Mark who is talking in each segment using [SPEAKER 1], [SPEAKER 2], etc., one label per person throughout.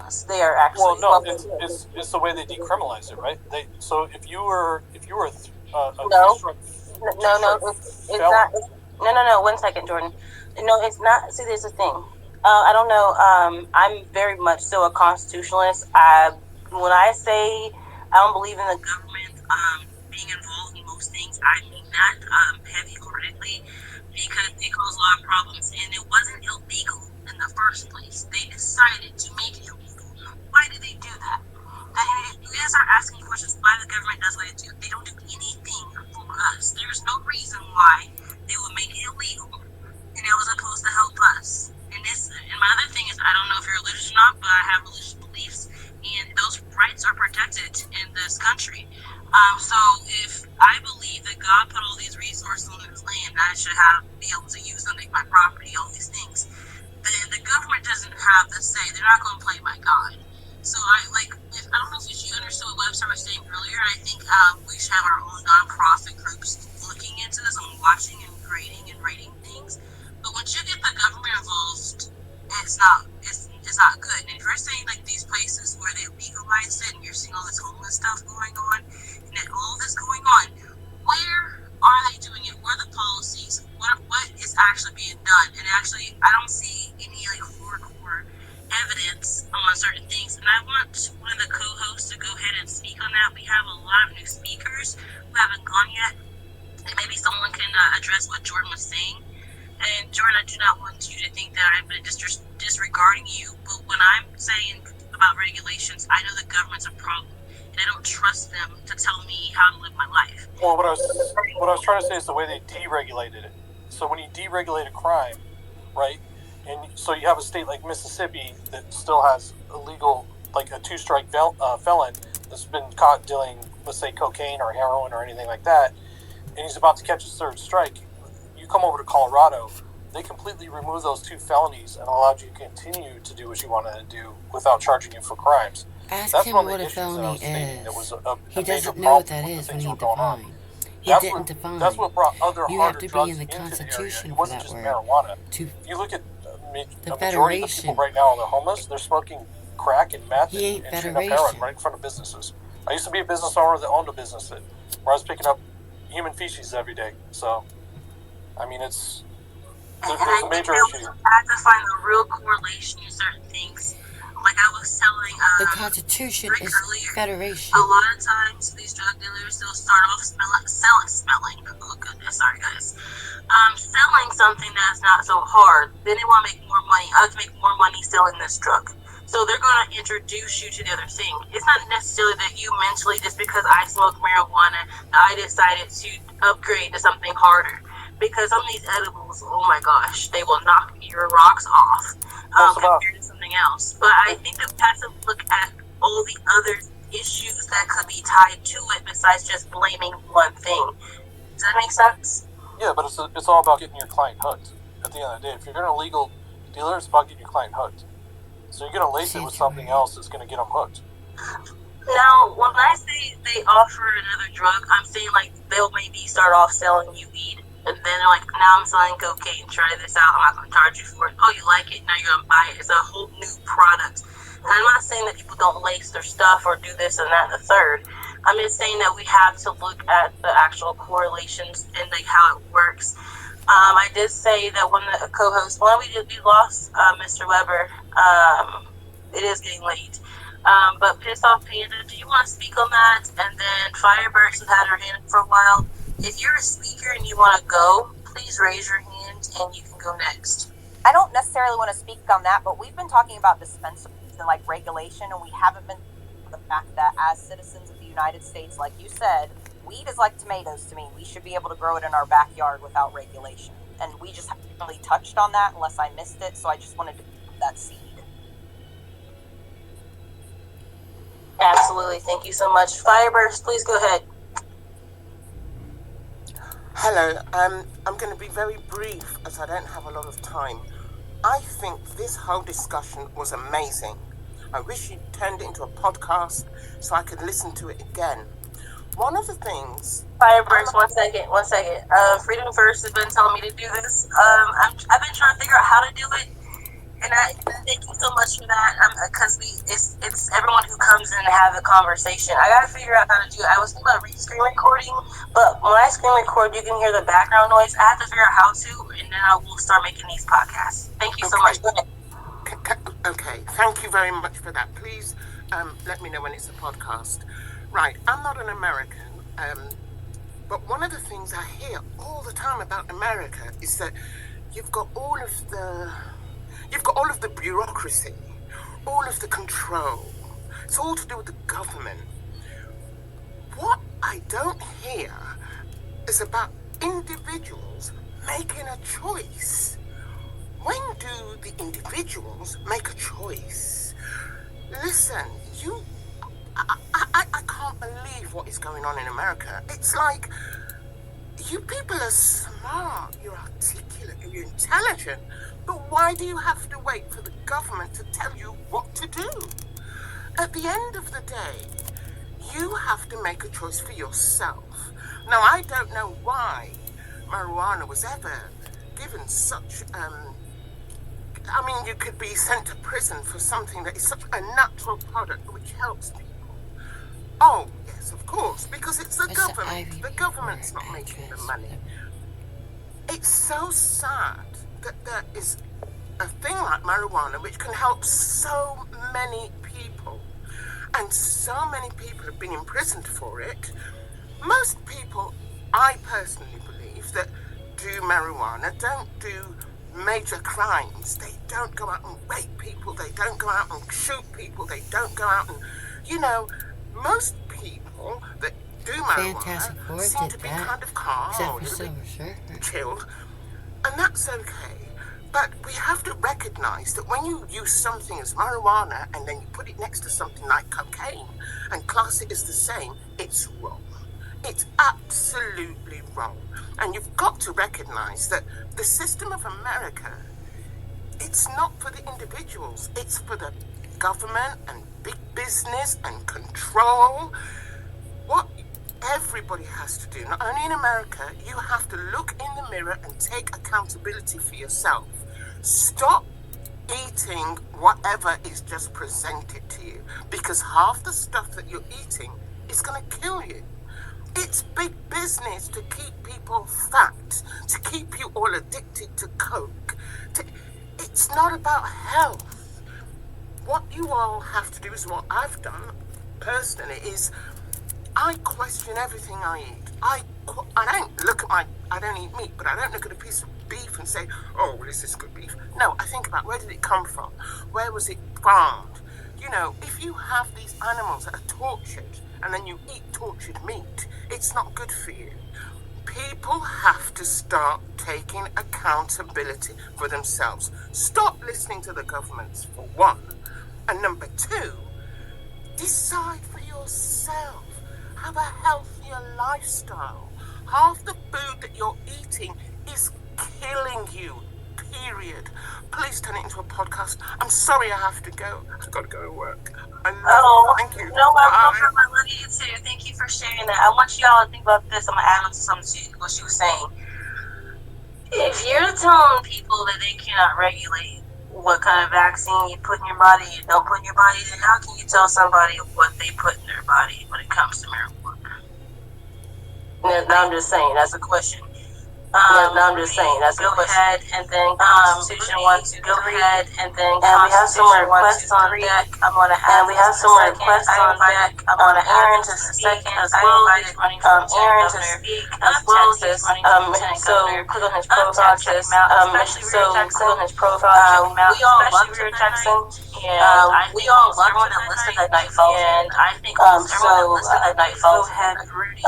[SPEAKER 1] us. They are actually
[SPEAKER 2] it's the way they decriminalize it, right? So if you were a
[SPEAKER 1] no,
[SPEAKER 2] two-strike
[SPEAKER 1] it's
[SPEAKER 2] felon.
[SPEAKER 1] not. No. 1 second, Jordan. No, it's not. See, there's a thing. I don't know. I'm very much so a constitutionalist. When I say I don't believe in the government being involved in most things, I mean that heavy-heartedly because it caused a lot of problems, and it wasn't illegal in the first place. They decided to make it illegal. Why did they do that? You guys are asking questions why the government does what it do. They don't do anything for us. There's no reason why they would make it illegal, and it was supposed to help us. And my other thing is, I don't know if you're religious or not, but I have religious beliefs, and those rights are protected in this country. So if I believe that God put all these resources on this land, I should be able to use them, make my property, all these things. Then the government doesn't have the say. They're not going to play my God. So I don't know if you understood what Webster was saying earlier. I think we should have our own nonprofit groups looking into this and watching and grading and rating things. But once you get the government involved, it's not good. And if you're saying like these places where they legalize it and you're seeing all this homeless stuff going on and all this going on, where are they doing it? What are the policies? What is actually being done? And actually, I don't see any like hardcore evidence on certain things. And I want one of the co-hosts to go ahead and speak on that. We have a lot of new speakers who haven't gone yet, and maybe someone can address what Jordan was saying. And Jordan, I do not want you to think that I've been disregarding you, but when I'm saying about regulations, I know the government's a problem, and I don't trust them to tell me how to live my life.
[SPEAKER 2] Well, what I was trying to say is the way they deregulated it. So when you deregulate a crime, right, and so you have a state like Mississippi that still has illegal, like a two-strike felon that's been caught dealing, let's say, cocaine or heroin or anything like that, and he's about to catch his third strike. You come over to Colorado, they completely remove those two felonies and allowed you to continue to do what you wanted to do without charging you for crimes.
[SPEAKER 3] Ask him what a felony is. He doesn't know what that is when he defined. He didn't define.
[SPEAKER 2] That's what brought other
[SPEAKER 3] you
[SPEAKER 2] harder
[SPEAKER 3] have to
[SPEAKER 2] drugs
[SPEAKER 3] be in the
[SPEAKER 2] into
[SPEAKER 3] Constitution
[SPEAKER 2] the area. It
[SPEAKER 3] for
[SPEAKER 2] wasn't
[SPEAKER 3] that
[SPEAKER 2] just
[SPEAKER 3] word.
[SPEAKER 2] marijuana. You look at the majority of the people right now, they're homeless. They're smoking crack and meth and shooting up heroin right in front of businesses. I used to be a business owner that owned a business where I was picking up human feces every day. So, I mean, there's a major issue.
[SPEAKER 1] I have to find the real correlation in certain things. Like I was telling
[SPEAKER 3] the Constitution
[SPEAKER 1] Rick
[SPEAKER 3] is
[SPEAKER 1] earlier,
[SPEAKER 3] federation.
[SPEAKER 1] a lot of times these drug dealers, they'll start off smelling. Oh goodness, sorry guys. Selling something that's not so hard. Then they want to make more money. I have to make more money selling this drug. So they're going to introduce you to the other thing. It's not necessarily that you mentally, just because I smoke marijuana, I decided to upgrade to something harder. Because some of these edibles, oh my gosh, they will knock your rocks off compared to something else. But I think that we have to look at all the other issues that could be tied to it besides just blaming one thing. Does that make sense?
[SPEAKER 2] Yeah, but it's all about getting your client hooked. At the end of the day, if you're an illegal dealer, it's about getting your client hooked. So you're going to lace it with something else that's going to get them hooked.
[SPEAKER 1] Now, when I say they offer another drug, I'm saying like they'll maybe start off selling you weed. And then they're like, now I'm selling cocaine, try this out, I'm not going to charge you for it. Oh, you like it, now you're going to buy it. It's a whole new product. And I'm not saying that people don't lace their stuff or do this and that and the third. I'm just saying that we have to look at the actual correlations and like how it works. I did say that one of the co-hosts, we lost Mr. Weber. It is getting late. But Piss Off Panda, do you want to speak on that? And then Fireburst has had her hand up for a while. If you're a speaker and you want to go, please raise your hand and you can go next.
[SPEAKER 4] I don't necessarily want to speak on that, but we've been talking about dispensaries and like regulation, and we haven't been the fact that as citizens of the United States, like you said, weed is like tomatoes to me. We should be able to grow it in our backyard without regulation. And we just haven't really touched on that unless I missed it, so I just wanted to put that seed.
[SPEAKER 1] Absolutely. Thank you so much. Fireburst, please go ahead.
[SPEAKER 5] Hello. I'm going to be very brief as I don't have a lot of time. I think this whole discussion was amazing. I wish you turned it into a podcast so I could listen to it again. One of the things...
[SPEAKER 1] Fireburst, one second. Freedom First has been telling me to do this. I've been trying to figure out how to do it, and thank you so much for that. Because it's everyone who comes in and have a conversation. I gotta figure out how to do it. I was thinking about screen recording, but when I screen record, you can hear the background noise. I have to figure out how to, and then I will start making these podcasts. Thank you so much. Go ahead.
[SPEAKER 5] Okay, thank you very much for that. Please let me know when it's a podcast. Right, I'm not an American, but one of the things I hear all the time about America is that you've got all of the bureaucracy, all of the control. It's all to do with the government. What I don't hear is about individuals making a choice. When do the individuals make a choice? Listen, I can't believe what is going on in America. It's like, you people are smart, you're articulate, you're intelligent, but why do you have to wait for the government to tell you what to do? At the end of the day, you have to make a choice for yourself. Now, I don't know why marijuana was ever given such, you could be sent to prison for something that is such a natural product which helps people. Oh, yes, of course, because it's the government. The government's not making the money. It's so sad that there is a thing like marijuana which can help so many people. And so many people have been imprisoned for it. Most people, I personally believe, that do marijuana don't do major crimes. They don't go out and rape people. They don't go out and shoot people. They don't go out and, most people that do marijuana seem to be kind of calm, chilled, and that's okay. But we have to recognize that when you use something as marijuana and then you put it next to something like cocaine and class it as the same, it's wrong. It's absolutely wrong. And you've got to recognize that the system of America, it's not for the individuals. It's for the government and big business and control. What everybody has to do, not only in America, you have to look in the mirror and take accountability for yourself. Stop eating whatever is just presented to you, because half the stuff that you're eating is going to kill you. It's big business to keep people fat, to keep you all addicted to coke. It's not about health. What you all have to do is what I've done personally is I question everything I eat. I don't eat meat, but I don't look at a piece of beef and say, oh, well, is this good beef? No, I think about where did it come from? Where was it farmed? If you have these animals that are tortured and then you eat tortured meat, it's not good for you. People have to start taking accountability for themselves. Stop listening to the governments, for one. And number two, decide for yourself. Have a healthier lifestyle. Half the food that you're eating is killing you, period. Please turn it into a podcast. I'm sorry I have to go. I've got to go to work. Thank you.
[SPEAKER 1] No, I love you too. Thank you for sharing that. I want you all to think about this. I'm going to add on to something what she was saying. If you're telling people that they cannot regulate what kind of vaccine you put in your body, you don't put in your body, then how can you tell somebody what they put in their body when it comes to marijuana? No, I'm just saying, that's a question. I'm just saying, that's a question. Go ahead and then Constitution 1, 2, 3. Go ahead and then Constitution 1, 2, 3. I'm going to have, and we have some requests on deck. I'm going to Aaron to speak as well. Aaron to speak as well as this. So click on his profile, check him out. Click on his profile, check him out. We all love Jackson, and we all love everyone that listened at Nightfall. And I think everyone that listened at Nightfall. Go ahead, Rudy.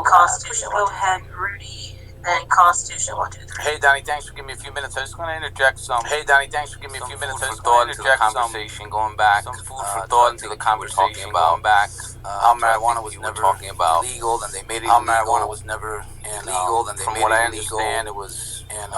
[SPEAKER 1] Constitution. Go ahead, Rudy. And Constitution 1, 2, 3.
[SPEAKER 6] Hey Donnie, thanks for giving me a few minutes. I just want to interject some. Hey Donnie, thanks for giving me a few minutes. I just want to interject some conversation going back. Some food for thought into the conversation going back. How marijuana was never talking about legal, and they made it. How marijuana was never illegal, and they made it illegal. From what I understand, it was And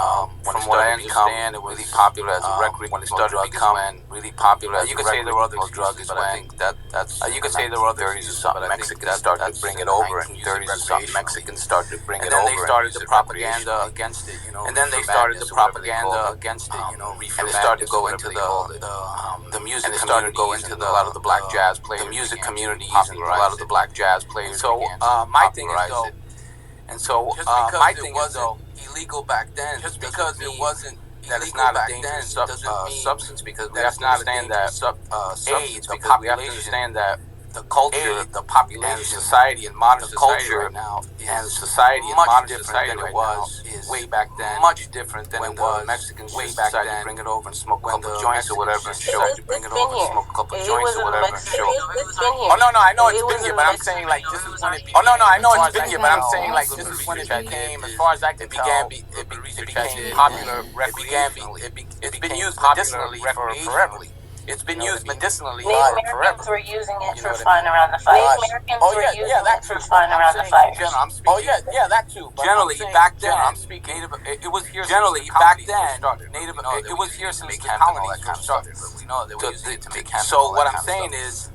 [SPEAKER 6] from what I understand, it was really popular as a recreational drug. When it started becoming really popular, you could say there were other drugs, but I think that's you could say there were other 30s or something. Mexicans started to bring it over in 30s or something. Mexicans started to bring it over. And then they started the propaganda against it, And then they started the propaganda against it, And they started to go into the music. And they started to go into a lot of the black jazz players. The music community using a lot of the black jazz players. So my thing is though. And so my thing is though, illegal back then, just because it wasn't that it's not a dangerous substance, because we have to understand that AIDS, because we have to understand that the culture, the population, and society, and modern culture right now, and society and modern society than it was way back then, much different than it was. Mexicans way back then bring it over and smoke a couple joints or whatever and show. Bring it over and smoke a couple joints or whatever and show. Oh no, I know it's been here, but I'm saying like this is when it began. Oh no, I know it's been here, but I'm saying like this is when it became, as far as I can tell, it became popular. It's been used medicinally forever. It's been used medicinally
[SPEAKER 1] forever. Native Americans were using it for fun around the fire. Native Americans were using it for fun around the fire.
[SPEAKER 6] Oh yeah, that too. Generally, back then, I'm speaking. It was here. Generally, back then, Native. It was here since the colonies first started. But we know they were using it to make hemp. So what I'm saying is,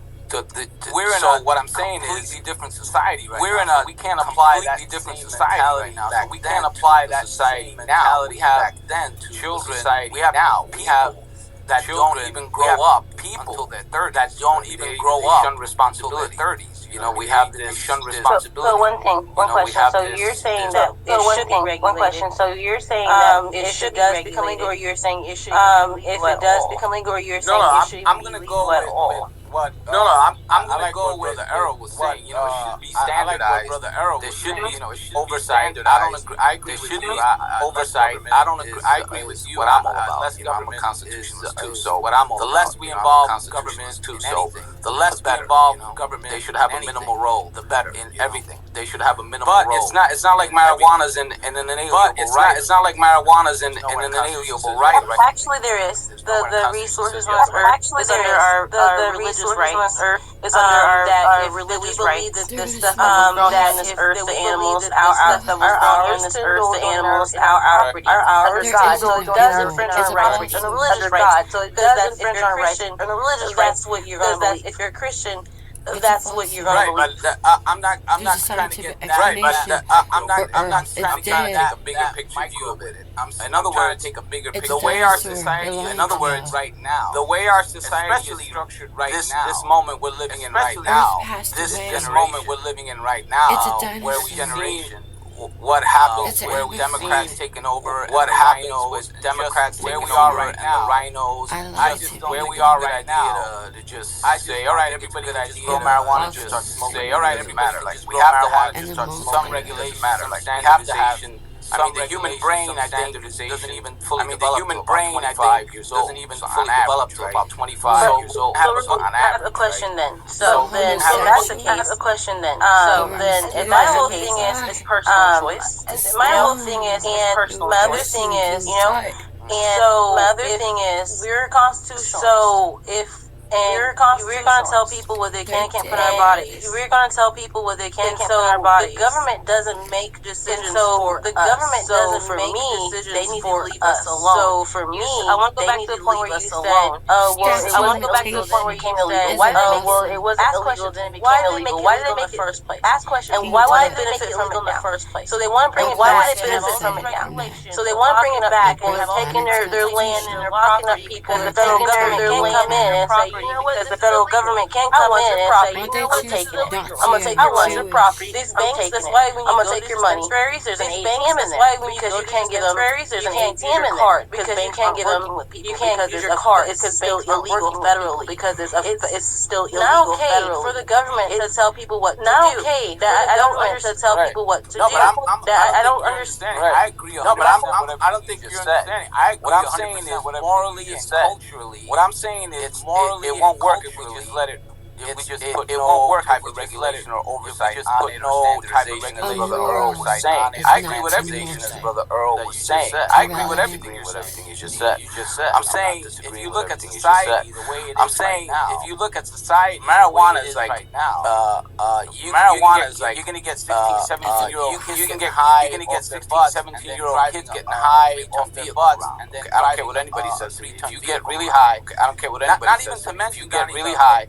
[SPEAKER 6] we're in a completely different society right now. We're in a we can't apply that different society right now. So we can't apply that society now. We have back then to children. We have now. We have that don't even grow up, people until their 30s, that don't even grow up shun responsibility until their 30s. We have this shun responsibility.
[SPEAKER 1] So one question. So you're saying that it should be regulated. One question. So you're saying that it should does become legal, or you're saying it should if it does become legal, or you're saying it should be legal at all?
[SPEAKER 6] What? I'm gonna go with Brother Errol was saying. It should be standardized. Brother Errol, there should be oversight. I don't agree. I agree with you. Oversight. I don't agree. I agree with you. What I'm all about. I'm a constitutionalist too. So what I'm all about. The less we involve government too. So the less we involve government, they should have a minimal role. The better in everything. They should have a minimal role. But it's not like marijuana's in an inalienable right. It's not like marijuana's in an inalienable right.
[SPEAKER 1] Actually, there is the resources on earth. Actually, there are the religious rights on earth is under our religious rights. The stuff that was grown on this earth, the animals, our stuff that was grown on this earth, the animals, our property, under God. So it does infringe on rights and the religious rights. So it does infringe on rights and the religious rights. That's what you're going to believe. If you're a Christian, that's what you're going to believe.
[SPEAKER 6] But I'm not trying to get that. Right, but I'm not trying to take a bigger picture view of it. In other words, take a bigger picture. The way our society, in other words, right now, the way our society is structured right now, this moment we're living in right now, this moment we're living in right now, where we generation. What happens where Democrats taking over? What happens with Democrats where we are right now? The rhinos. Where we are right now. To just say, all right, everybody, grow marijuana. Just start smoking. All right, everybody. Like we have to have some regulation. Like we have to have. The human brain, I think, doesn't even fully develop. The human brain, I think, doesn't even fully develop to about 25 years old.
[SPEAKER 1] So I have a question then. So that's the case. A question then. So then, if my whole thing is personal choice. My whole thing is personal choice. My other thing is, and so my other thing is, we're constitutional. So if we're going to tell people what they can and can't put in our bodies. We're going to tell people what they can and can't put in our bodies. The government doesn't make decisions for us. The government doesn't make decisions. They need to leave us alone. So for me, I want to go back to the point where you said, I want to go back to the point where you said, well, it wasn't illegal, then it became illegal. Why did they make it in the first place? Ask questions. And why would they benefit from it in the first place? So they want to bring it back. Why would they benefit from it now? So they want to bring it back and have taken their land and they're propping up people. The federal government can come in and say, because the federal government can't come in and say, I'm taking it. I'm going to take your property. These banks, that's why when you go to dispensaries, there's an ATM in there. Because you can't get them, there's an ATM in there. Because you can't get them, you can't use your card. It's still illegal federally. Because it's still illegal federally. For the government to tell people what to do. Not okay. I don't understand to tell people what to do. I don't understand.
[SPEAKER 6] I agree on that. No, but I don't think you're understanding. What I'm saying is morally and culturally. What I'm saying is morally it won't work if we just let it. If we just put no type of regulation or oversight on it, no type of regulation or oversight on it. I agree with everything as Brother Earl was saying. I agree with everything you're saying. just said. I'm saying if you look at society the way it is right now, if you look at society, marijuana is like right now. Marijuana is like you're gonna get 16, 17-year-old. You can get high. You're gonna get 16, 17-year-old kids getting high off their butts, and then I don't care what anybody says. If you get really high, I don't care what anybody says. Not even to mention, you get really high.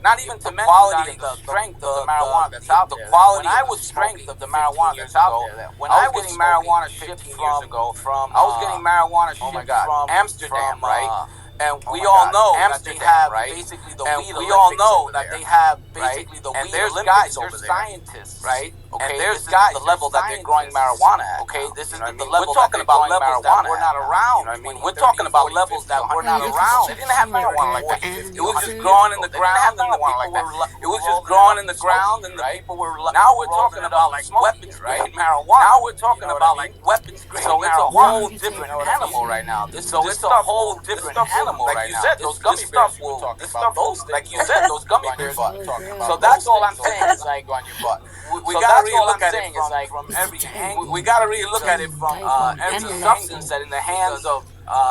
[SPEAKER 6] Not even to mention quality, the strength of the marijuana that's out there. The quality, when I was strength of the marijuana that's out there. When I was getting marijuana shipped from I was getting marijuana shipped from Amsterdam, right? And we all know that they have basically the weed Olympics. We all know that they have basically the weed Olympics over there. There's guys, right? Okay, and there's guys, the level that they're growing marijuana at. Okay, this is the level. We're talking about levels that we're not around. You know what I mean? We're talking about levels that we're not around. They didn't have marijuana like that. It was just growing in the ground. It was just growing in the ground, and the people were. Now we're talking about like weapons grade marijuana. Now we're talking about like weapons grade marijuana. So it's a whole different animal right now. It's a whole different animal right now. Like you said, those gummy bears you were talking about. Like you said, those gummy bears. So that's all I'm saying. Is like on your butt. We gotta really look at it from every angle. We gotta really look at it from every substance that in the hands of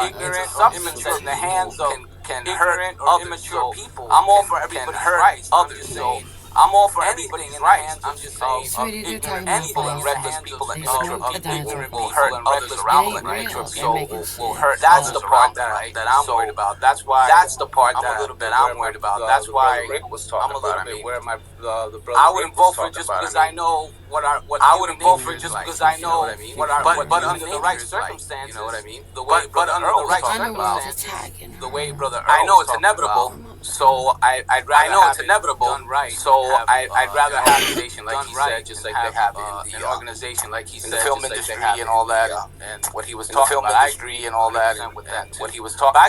[SPEAKER 6] ignorant or immature in the hands of can hurt or immature people. I'm all for everybody's rights. Others, so I'm all for everybody's rights. I'm just saying, anything and reckless people and ignorant will hurt others around them. So will hurt. That's the part that I'm worried about. That's why. That's the part that I'm worried about. That's why Rick was talking about. I mean, where my the brother. I wouldn't vote for it just because I know what I wouldn't vote for it just because I know what our. But under the right circumstances, you know what I mean. But under the right circumstances, the way brother. I know it's inevitable. So I'd rather. I know it's inevitable. Done right. So I'd rather have a station like he said, just like they have in the organization, like he said, in the film industry and all that, and what he was talking about, film industry and all that, and what he was talking.